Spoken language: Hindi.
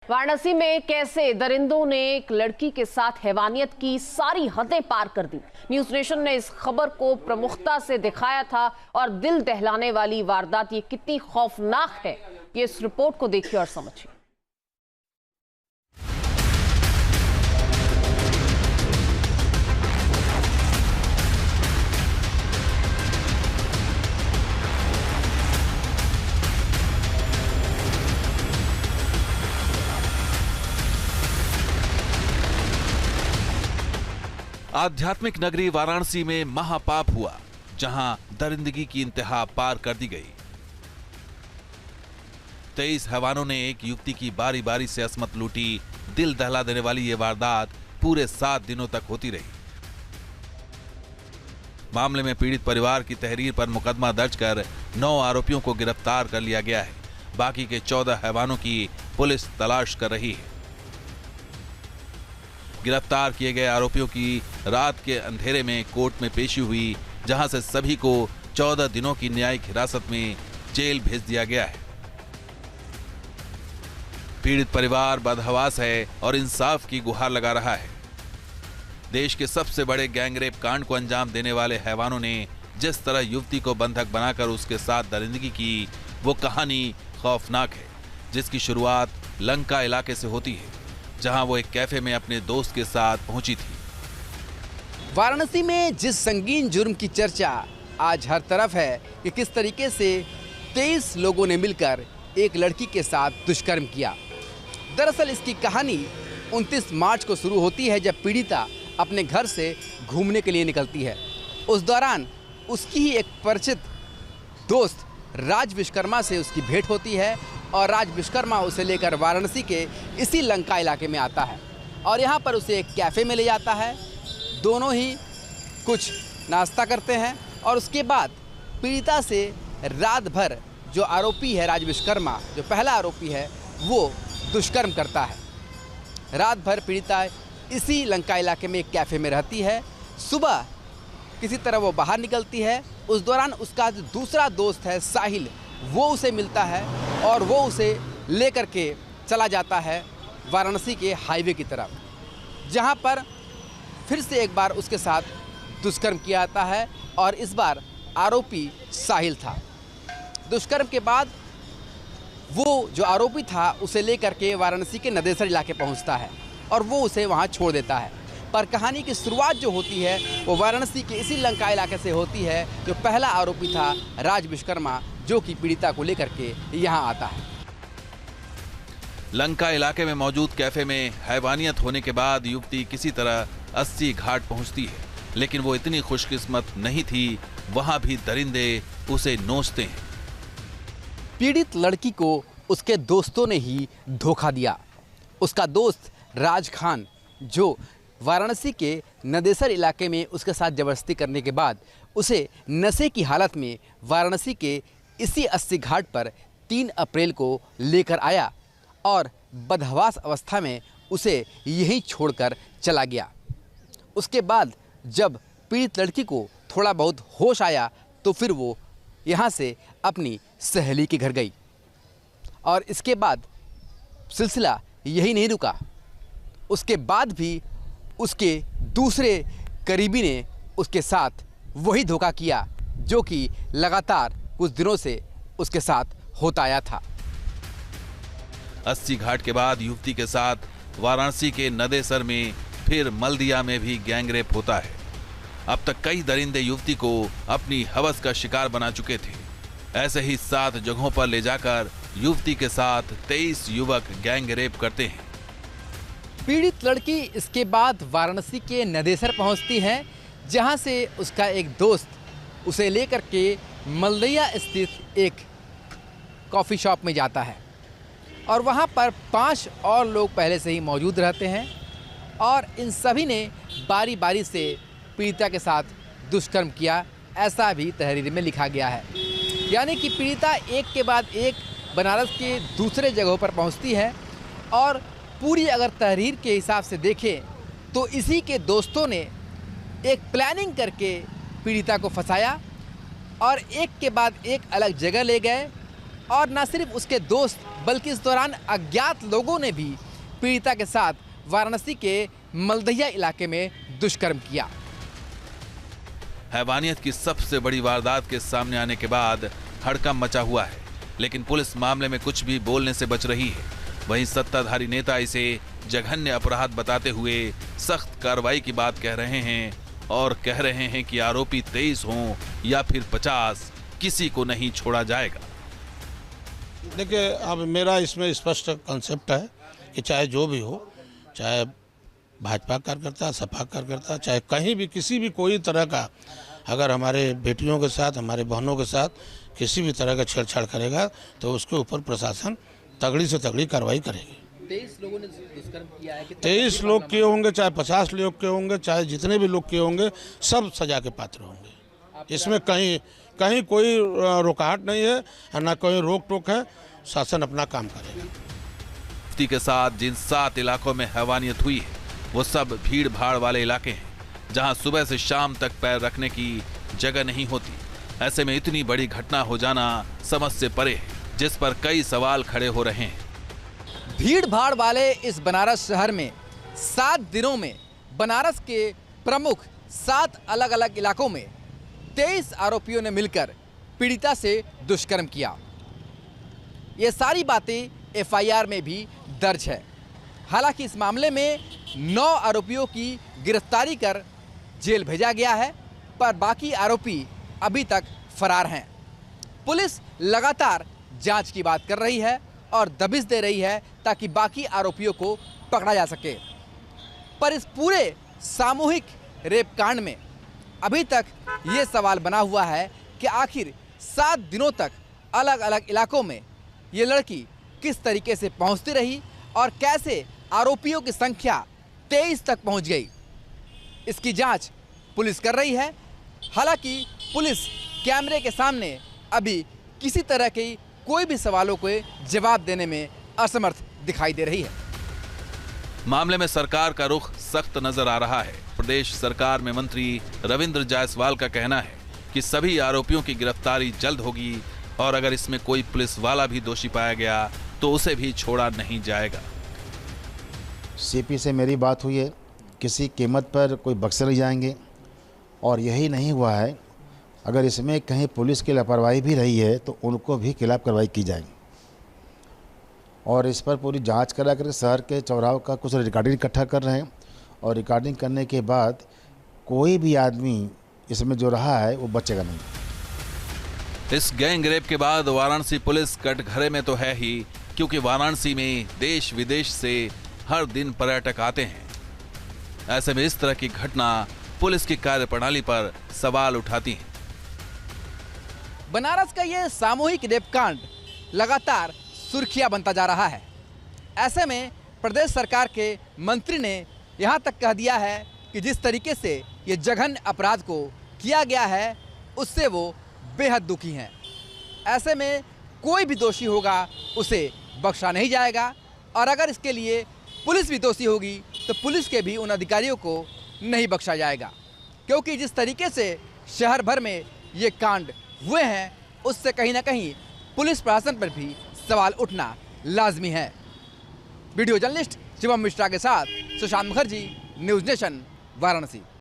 वाराणसी में कैसे दरिंदों ने एक लड़की के साथ हैवानियत की सारी हदें पार कर दी। न्यूज नेशन ने इस खबर को प्रमुखता से दिखाया था और दिल दहलाने वाली वारदात ये कितनी खौफनाक है, ये इस रिपोर्ट को देखिए और समझिए। आध्यात्मिक नगरी वाराणसी में महापाप हुआ, जहां दरिंदगी की इंतहा पार कर दी गई। 23 हैवानों ने एक युवती की बारी बारी से असमत लूटी। दिल दहला देने वाली ये वारदात पूरे 7 दिनों तक होती रही। मामले में पीड़ित परिवार की तहरीर पर मुकदमा दर्ज कर 9 आरोपियों को गिरफ्तार कर लिया गया है। बाकी के 14 हैवानों की पुलिस तलाश कर रही है। गिरफ्तार किए गए आरोपियों की रात के अंधेरे में कोर्ट में पेशी हुई, जहां से सभी को 14 दिनों की न्यायिक हिरासत में जेल भेज दिया गया है। पीड़ित परिवार बदहवास है और इंसाफ की गुहार लगा रहा है। देश के सबसे बड़े गैंगरेप कांड को अंजाम देने वाले हैवानों ने जिस तरह युवती को बंधक बनाकर उसके साथ दरिंदगी की, वो कहानी खौफनाक है, जिसकी शुरुआत लंका इलाके से होती है, जहां वो एक कैफे में अपने दोस्त के साथ पहुंची थी। वाराणसी में जिस संगीन जुर्म की चर्चा आज हर तरफ है कि किस तरीके से 23 लोगों ने मिलकर एक लड़की के साथ दुष्कर्म किया। दरअसल इसकी कहानी 29 मार्च को शुरू होती है, जब पीड़िता अपने घर से घूमने के लिए निकलती है। उस दौरान उसकी ही एक परिचित दोस्त राज विश्वकर्मा से उसकी भेंट होती है और राज विश्वकर्मा उसे लेकर वाराणसी के इसी लंका इलाके में आता है और यहाँ पर उसे एक कैफ़े में ले जाता है। दोनों ही कुछ नाश्ता करते हैं और उसके बाद पीड़िता से रात भर जो आरोपी है राज विश्वकर्मा, जो पहला आरोपी है, वो दुष्कर्म करता है। रात भर पीड़िता इसी लंका इलाके में एक कैफ़े में रहती है। सुबह किसी तरह वो बाहर निकलती है। उस दौरान उसका जो दूसरा दोस्त है साहिल, वो उसे मिलता है और वो उसे लेकर के चला जाता है वाराणसी के हाईवे की तरफ, जहां पर फिर से एक बार उसके साथ दुष्कर्म किया जाता है और इस बार आरोपी साहिल था। दुष्कर्म के बाद वो जो आरोपी था उसे लेकर के वाराणसी के नदेसर इलाके पहुंचता है और वो उसे वहां छोड़ देता है। पर कहानी की शुरुआत जो होती है वो वाराणसी के इसी लंका इलाके से होती है, जो पहला आरोपी था राज विश्वकर्मा, जो कि पीड़िता को लेकर के यहाँ आता है। लंका इलाके में मौजूद कैफे में हैवानियत होने के बाद युवती किसी तरह 80 घाट पहुंचती है, लेकिन वो इतनी खुशकिस्मत नहीं थी। वहां भी दरिंदे उसे नोचते हैं। पीड़ित लड़की को उसके दोस्तों ने ही धोखा दिया। उसका दोस्त राज खान, जो वाराणसी के नदेसर इलाके में उसके साथ जबरदस्ती करने के बाद उसे नशे की हालत में वाराणसी के इसी 80 घाट पर 3 अप्रैल को लेकर आया और बदहवास अवस्था में उसे यहीं छोड़कर चला गया। उसके बाद जब पीड़ित लड़की को थोड़ा बहुत होश आया तो फिर वो यहाँ से अपनी सहेली के घर गई और इसके बाद सिलसिला यही नहीं रुका। उसके बाद भी उसके दूसरे करीबी ने उसके साथ वही धोखा किया, जो कि लगातार कुछ दिनों से उसके साथ होता आया था। 80 घाट के बाद युवती के साथ वाराणसी के नदेसर में, फिर मल्दिया में भी गैंगरेप होता है। अब तक कई दरिंदे युवती को अपनी हवस का शिकार बना चुके थे। ऐसे ही 7 जगहों पर ले जाकर युवती के साथ 23 युवक गैंगरेप करते हैं। पीड़ित लड़की इसके बाद वाराणसी के नदेसर पहुंचती है, जहां से उसका एक दोस्त उसे लेकर के मल्दिया स्थित एक कॉफ़ी शॉप में जाता है और वहां पर 5 और लोग पहले से ही मौजूद रहते हैं और इन सभी ने बारी बारी से पीड़िता के साथ दुष्कर्म किया, ऐसा भी तहरीर में लिखा गया है। यानी कि पीड़िता एक के बाद एक बनारस के दूसरे जगहों पर पहुंचती है और पूरी अगर तहरीर के हिसाब से देखें तो इसी के दोस्तों ने एक प्लानिंग करके पीड़िता को फंसाया और एक के बाद एक अलग जगह ले गए और न सिर्फ उसके दोस्त बल्कि इस दौरान अज्ञात लोगों ने भी पीड़िता के साथ वाराणसी के मलदहिया इलाके में दुष्कर्म किया। हैवानियत की सबसे बड़ी वारदात के सामने आने के बाद हड़कंप मचा हुआ है, लेकिन पुलिस मामले में कुछ भी बोलने से बच रही है। वहीं सत्ताधारी नेता इसे जघन्य अपराध बताते हुए सख्त कार्रवाई की बात कह रहे हैं और कह रहे हैं कि आरोपी 23 हों या फिर 50, किसी को नहीं छोड़ा जाएगा। देखिए, अब मेरा इसमें स्पष्ट कॉन्सेप्ट है कि चाहे जो भी हो, चाहे भाजपा कार्यकर्ता, सपा कार्यकर्ता, चाहे कहीं भी किसी भी कोई तरह का अगर हमारे बेटियों के साथ, हमारे बहनों के साथ किसी भी तरह का छेड़छाड़ करेगा तो उसके ऊपर प्रशासन तगड़ी से तगड़ी कार्रवाई करेगी। 23 लोगों ने दुष्कर्म किया है। 23 लोग किए होंगे, चाहे 50 लोग किए होंगे, चाहे जितने भी लोग किए होंगे, सब सजा के पात्र होंगे। इसमें कहीं कोई रुकावट नहीं है, ना कोई रोक टोक है। शासन अपना काम करेगा। मुफ्ती के साथ जिन 7 इलाकों में हैवानियत हुई है वो सब भीड़ भाड़ वाले इलाके हैं, जहां सुबह से शाम तक पैर रखने की जगह नहीं होती। ऐसे में इतनी बड़ी घटना हो जाना समझ से परे है, जिस पर कई सवाल खड़े हो रहे हैं। भीड़ भाड़ वाले इस बनारस शहर में 7 दिनों में बनारस के प्रमुख 7 अलग अलग इलाकों में 23 आरोपियों ने मिलकर पीड़िता से दुष्कर्म किया। ये सारी बातें एफआईआर में भी दर्ज है। हालांकि इस मामले में 9 आरोपियों की गिरफ्तारी कर जेल भेजा गया है, पर बाकी आरोपी अभी तक फरार हैं। पुलिस लगातार जांच की बात कर रही है और दबिश दे रही है ताकि बाकी आरोपियों को पकड़ा जा सके। पर इस पूरे सामूहिक रेप कांड में अभी तक ये सवाल बना हुआ है कि आखिर 7 दिनों तक अलग अलग इलाकों में ये लड़की किस तरीके से पहुंचती रही और कैसे आरोपियों की संख्या 23 तक पहुंच गई। इसकी जांच पुलिस कर रही है। हालांकि पुलिस कैमरे के सामने अभी किसी तरह के कोई भी सवालों को जवाब देने में असमर्थ दिखाई दे रही है। मामले में सरकार का रुख सख्त नजर आ रहा है। प्रदेश सरकार में मंत्री रविंद्र जायसवाल का कहना है कि सभी आरोपियों की गिरफ्तारी जल्द होगी और अगर इसमें कोई पुलिस वाला भी दोषी पाया गया तो उसे भी छोड़ा नहीं जाएगा। सीपी से मेरी बात हुई है, किसी कीमत पर कोई बक्से नहीं जाएंगे। और यही नहीं हुआ है, अगर इसमें कहीं पुलिस की लापरवाही भी रही है तो उनको भी खिलाफ कार्रवाई की जाएगी। और इस पर पूरी जांच करा कर शहर के चौराहों का कुछ रिकॉर्डिंग इकट्ठा कर रहे हैं और रिकॉर्डिंग करने के बाद कोई भी आदमी इसमें जो रहा है वो बचेगा नहीं। इस गैंग रेप के बाद वाराणसी पुलिस कटघरे में तो है ही, क्योंकि वाराणसी में देश विदेश से हर दिन पर्यटक आते हैं। ऐसे में इस तरह की घटना पुलिस की कार्यप्रणाली पर सवाल उठाती है। बनारस का ये सामूहिक रेप कांड लगातार सुर्खियां बनता जा रहा है। ऐसे में प्रदेश सरकार के मंत्री ने यहां तक कह दिया है कि जिस तरीके से ये जघन्य अपराध को किया गया है उससे वो बेहद दुखी हैं। ऐसे में कोई भी दोषी होगा उसे बख्शा नहीं जाएगा और अगर इसके लिए पुलिस भी दोषी होगी तो पुलिस के भी उन अधिकारियों को नहीं बख्शा जाएगा, क्योंकि जिस तरीके से शहर भर में ये कांड हुए हैं उससे कहीं ना कहीं पुलिस प्रशासन पर भी सवाल उठना लाजमी है। वीडियो जर्नलिस्ट शिवम मिश्रा के साथ सुशांत मुखर्जी, न्यूज़ नेशन, वाराणसी।